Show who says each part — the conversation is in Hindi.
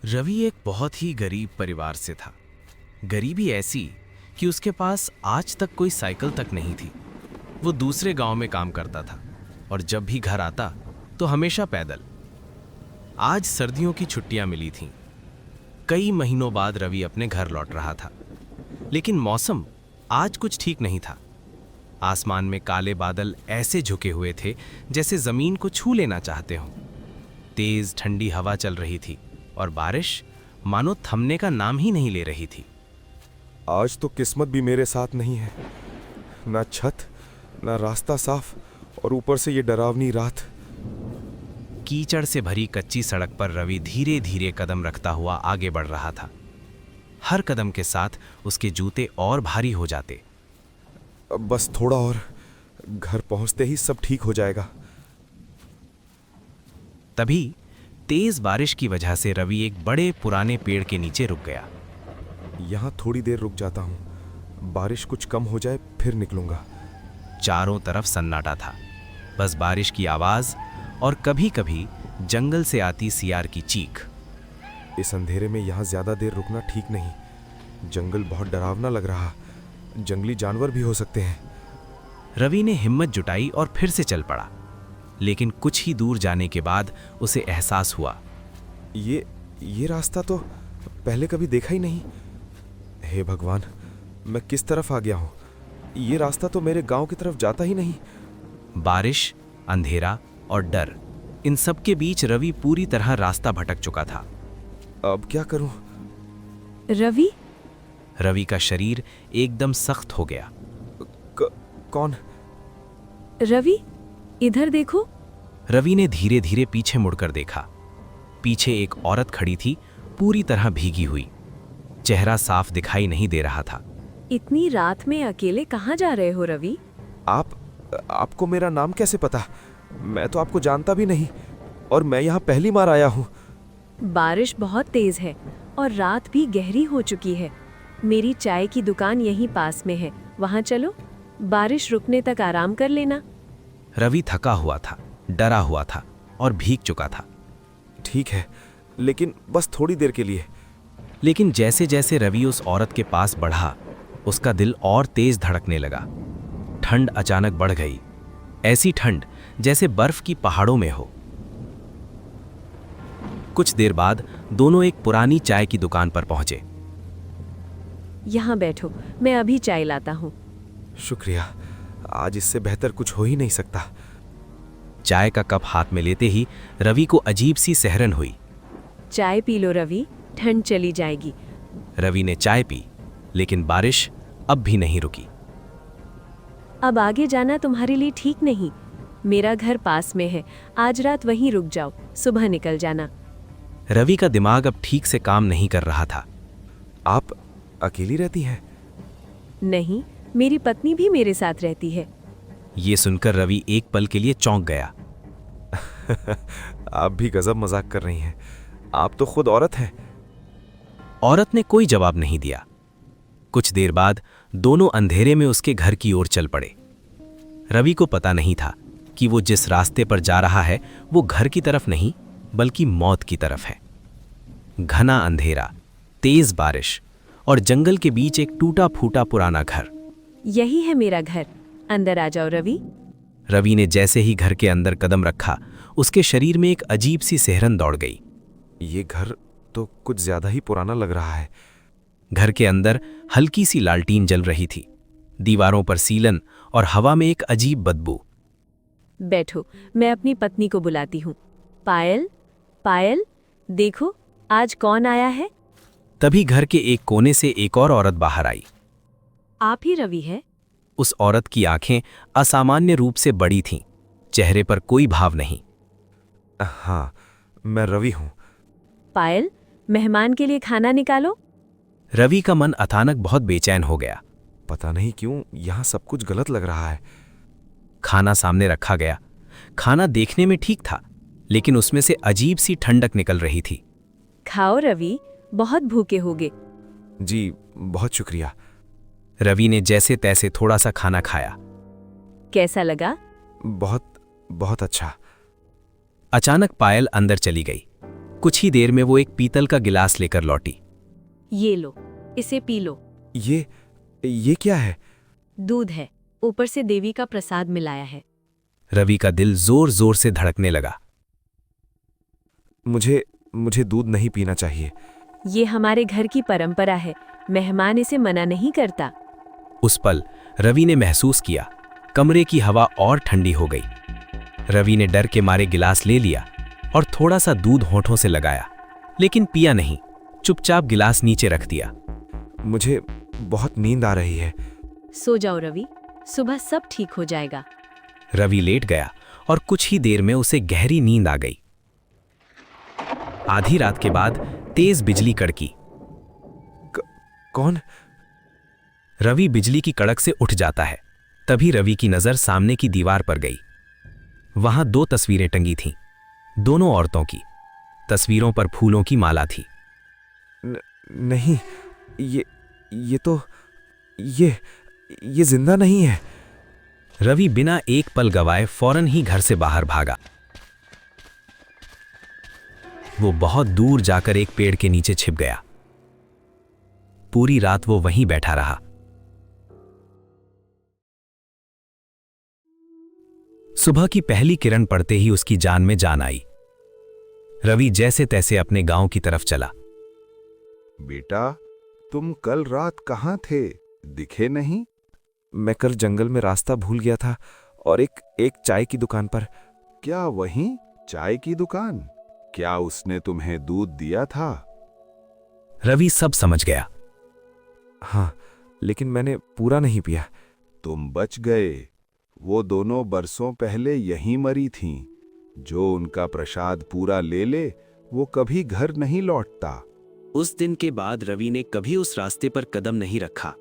Speaker 1: रवि एक बहुत ही गरीब परिवार से था। गरीबी ऐसी कि उसके पास आज तक कोई साइकिल तक नहीं थी। वो दूसरे गांव में काम करता था और जब भी घर आता तो हमेशा पैदल। आज सर्दियों की छुट्टियां मिली थीं। कई महीनों बाद रवि अपने घर लौट रहा था, लेकिन मौसम आज कुछ ठीक नहीं था। आसमान में काले बादल ऐसे झुके हुए थे जैसे जमीन को छू लेना चाहते हों। तेज ठंडी हवा चल रही थी और बारिश मानो थमने का नाम ही नहीं ले रही थी।
Speaker 2: आज तो किस्मत भी मेरे साथ नहीं है। ना छत, ना रास्ता साफ, और ऊपर से ये डरावनी रात।
Speaker 1: कीचड़ से भरी कच्ची सड़क पर रवि धीरे धीरे कदम रखता हुआ आगे बढ़ रहा था। हर कदम के साथ उसके जूते और भारी हो जाते।
Speaker 2: अब बस थोड़ा और, घर पहुंचते ही सब ठीक हो जाएगा।
Speaker 1: तभी तेज बारिश की वजह से रवि एक बड़े पुराने पेड़ के नीचे रुक गया।
Speaker 2: यहाँ थोड़ी देर रुक जाता हूँ, बारिश कुछ कम हो जाए फिर निकलूंगा।
Speaker 1: चारों तरफ सन्नाटा था, बस बारिश की आवाज और कभी कभी जंगल से आती सियार की चीख।
Speaker 2: इस अंधेरे में यहाँ ज्यादा देर रुकना ठीक नहीं। जंगल बहुत डरावना लग रहा, जंगली जानवर भी हो सकते हैं।
Speaker 1: रवि ने हिम्मत जुटाई और फिर से चल पड़ा, लेकिन कुछ ही दूर जाने के बाद उसे एहसास हुआ,
Speaker 2: ये रास्ता तो पहले कभी देखा ही नहीं। हे भगवान, मैं किस तरफ आ गया हूँ? ये रास्ता तो मेरे गांव की तरफ जाता ही नहीं।
Speaker 1: बारिश, अंधेरा और डर, इन सब के बीच रवि पूरी तरह रास्ता भटक चुका था।
Speaker 2: अब क्या करूं?
Speaker 1: रवि का शरीर एकदम सख्त हो गया।
Speaker 2: कौन?
Speaker 3: रवि, इधर देखो।
Speaker 1: रवि ने धीरे धीरे पीछे मुड़कर देखा। पीछे एक औरत खड़ी थी, पूरी तरह भीगी हुई। चेहरा साफ दिखाई नहीं दे रहा था।
Speaker 3: इतनी रात में अकेले कहाँ जा रहे हो रवि?
Speaker 2: आपको मेरा नाम कैसे पता? मैं तो आपको जानता भी नहीं, और मैं यहाँ पहली बार आया हूँ।
Speaker 3: बारिश बहुत तेज है और रात भी गहरी हो चुकी है। मेरी चाय की दुकान यहीं पास में है, वहाँ चलो। बारिश रुकने तक आराम कर लेना।
Speaker 1: रवि थका हुआ था, डरा हुआ था और भीग चुका था।
Speaker 2: ठीक है, लेकिन बस थोड़ी देर के लिए।
Speaker 1: लेकिन जैसे जैसे रवि उस औरत के पास बढ़ा, उसका दिल और तेज धड़कने लगा। ठंड अचानक बढ़ गई, ऐसी ठंड जैसे बर्फ की पहाड़ों में हो। कुछ देर बाद दोनों एक पुरानी चाय की दुकान पर पहुंचे।
Speaker 3: यहाँ बैठो, मैं अभी चाय लाता हूँ।
Speaker 2: शुक्रिया, आज इससे बेहतर कुछ हो ही नहीं सकता।
Speaker 1: चाय का कप हाथ में लेते ही रवि को अजीब सी सिहरन हुई।
Speaker 3: चाय पी लो रवि, ठंड चली जाएगी।
Speaker 1: रवि ने चाय पी, लेकिन बारिश अब भी नहीं रुकी।
Speaker 3: अब आगे जाना तुम्हारे लिए ठीक नहीं। मेरा घर पास में है, आज रात वहीं रुक जाओ, सुबह निकल जाना।
Speaker 1: रवि का दिमाग अब ठीक से काम नहीं कर रहा था।
Speaker 2: आप अकेली रहती हैं?
Speaker 3: नहीं, मेरी पत्नी भी मेरे साथ रहती है।
Speaker 1: ये सुनकर रवि एक पल के लिए चौंक गया।
Speaker 2: आप भी गजब मजाक कर रही हैं। आप तो खुद औरत हैं।
Speaker 1: औरत ने कोई जवाब नहीं दिया। कुछ देर बाद दोनों अंधेरे में उसके घर की ओर चल पड़े। रवि को पता नहीं था कि वो जिस रास्ते पर जा रहा है वो घर की तरफ नहीं, बल्कि मौत की तरफ है। घना अंधेरा, तेज बारिश और जंगल के बीच एक टूटा फूटा पुराना घर।
Speaker 3: यही है मेरा घर, अंदर आ जाओ रवि।
Speaker 1: रवि ने जैसे ही घर के अंदर कदम रखा, उसके शरीर में एक अजीब सी सिहरन दौड़ गई।
Speaker 2: ये घर तो कुछ ज्यादा ही पुराना लग रहा है।
Speaker 1: घर के अंदर हल्की सी लालटीन जल रही थी। दीवारों पर सीलन और हवा में एक अजीब बदबू।
Speaker 3: बैठो, मैं अपनी पत्नी को बुलाती हूँ। पायल, पायल, देखो आज कौन आया है।
Speaker 1: तभी घर के एक कोने से एक और औरत बाहर आई।
Speaker 3: आप ही रवि है?
Speaker 1: उस औरत की आंखें असामान्य रूप से बड़ी थीं, चेहरे पर कोई भाव नहीं।
Speaker 2: हाँ, मैं रवि हूँ।
Speaker 3: पायल, मेहमान के लिए खाना निकालो।
Speaker 1: रवि का मन अचानक बहुत बेचैन हो गया।
Speaker 2: पता नहीं क्यों यहाँ सब कुछ गलत लग रहा है।
Speaker 1: खाना सामने रखा गया। खाना देखने में ठीक था, लेकिन उसमें से अजीब सी ठंडक निकल रही थी।
Speaker 3: खाओ रवि, बहुत भूखे होगे।
Speaker 2: जी, बहुत शुक्रिया।
Speaker 1: रवि ने जैसे तैसे थोड़ा सा खाना खाया।
Speaker 3: कैसा लगा?
Speaker 2: बहुत बहुत अच्छा।
Speaker 1: अचानक पायल अंदर चली गई। कुछ ही देर में वो एक पीतल का गिलास लेकर लौटी।
Speaker 3: ये लो, इसे पी लो।
Speaker 2: ये क्या है?
Speaker 3: दूध है, ऊपर से देवी का प्रसाद मिलाया है।
Speaker 1: रवि का दिल जोर जोर से धड़कने लगा।
Speaker 2: मुझे दूध नहीं पीना चाहिए।
Speaker 3: ये हमारे घर की परंपरा है, मेहमान इसे मना नहीं करता।
Speaker 1: उस पल रवि ने महसूस किया कमरे की हवा और ठंडी हो गई। रवि ने डर के मारे गिलास ले लिया और थोड़ा सा दूध होठों से लगाया, लेकिन पिया नहीं, चुपचाप गिलास नीचे रख दिया।
Speaker 2: मुझे बहुत नींद आ रही है।
Speaker 3: सो जाओ रवि, सुबह सब ठीक हो जाएगा।
Speaker 1: रवि लेट गया और कुछ ही देर में उसे गहरी नींद आ गई। आधी रात के बाद तेज बिजली कड़की।
Speaker 2: कौन?
Speaker 1: रवि बिजली की कड़क से उठ जाता है। तभी रवि की नजर सामने की दीवार पर गई। वहां 2 तस्वीरें टंगी थीं, दोनों औरतों की। तस्वीरों पर फूलों की माला थी।
Speaker 2: नहीं, ये तो ये जिंदा नहीं है।
Speaker 1: रवि बिना एक पल गवाए फौरन ही घर से बाहर भागा। वो बहुत दूर जाकर एक पेड़ के नीचे छिप गया। पूरी रात वो वहीं बैठा रहा। सुबह की पहली किरण पड़ते ही उसकी जान में जान आई। रवि जैसे तैसे अपने गांव की तरफ चला।
Speaker 4: बेटा, तुम कल रात कहाँ थे? दिखे नहीं।
Speaker 2: मैं कल जंगल में रास्ता भूल गया था और एक चाय की दुकान पर।
Speaker 4: क्या वहीं चाय की दुकान? क्या उसने तुम्हें दूध दिया था?
Speaker 1: रवि सब समझ गया।
Speaker 2: हाँ, लेकिन मैंने पूरा नहीं पिया।
Speaker 4: तुम बच गए। वो दोनों बरसों पहले यहीं मरी थीं। जो उनका प्रसाद पूरा ले ले, वो कभी घर नहीं लौटता।
Speaker 1: उस दिन के बाद रवि ने कभी उस रास्ते पर कदम नहीं रखा।